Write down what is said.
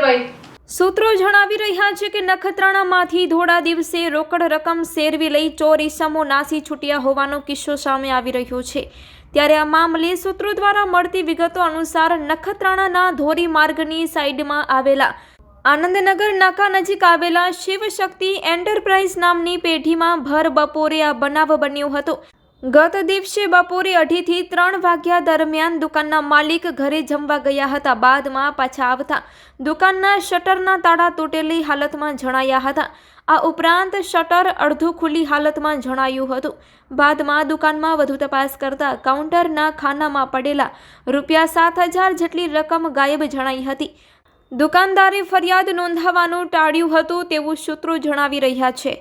કઈ સૂત્રો જણાવી રહ્યા છે કે નખત્રાણામાંથી ધોળા દિવસે રોકડ રકમ સેરવી લઈ ચોર ઈસમો નાસી છૂટ્યા હોવાનો કિસ્સો સામે આવી રહ્યો છે। ત્યારે આ મામલે સૂત્રો દ્વારા મળતી વિગતો અનુસાર નખત્રાણાના ધોરી માર્ગની સાઈડમાં આવેલા આનંદનગર નાકા નજીક આવેલા શિવશક્તિ એન્ટરપ્રાઇઝ નામની પેઢીમાં ભર બપોરે આ બનાવ બન્યો હતો। ગત દિવસે બપોરે 2:30 થી 3 વાગ્યા દરમિયાન દુકાનના માલિક ઘરે જમવા ગયા હતા। બાદમાં પાછા આવતા દુકાનના શટરના તાળા તૂટેલી હાલતમાં જણાયા હતા। આ ઉપરાંત શટર અડધું ખુલ્લી હાલતમાં જણાયું હતું। બાદમાં દુકાનમાં વધુ તપાસ કરતા કાઉન્ટરના ખાનામાં પડેલા ₹7,000 જેટલી રકમ ગાયબ જણાઈ હતી। દુકાનદારે ફરિયાદ નોંધાવવાનું ટાળ્યું હતું તેવું સૂત્રો જણાવી રહ્યા છે।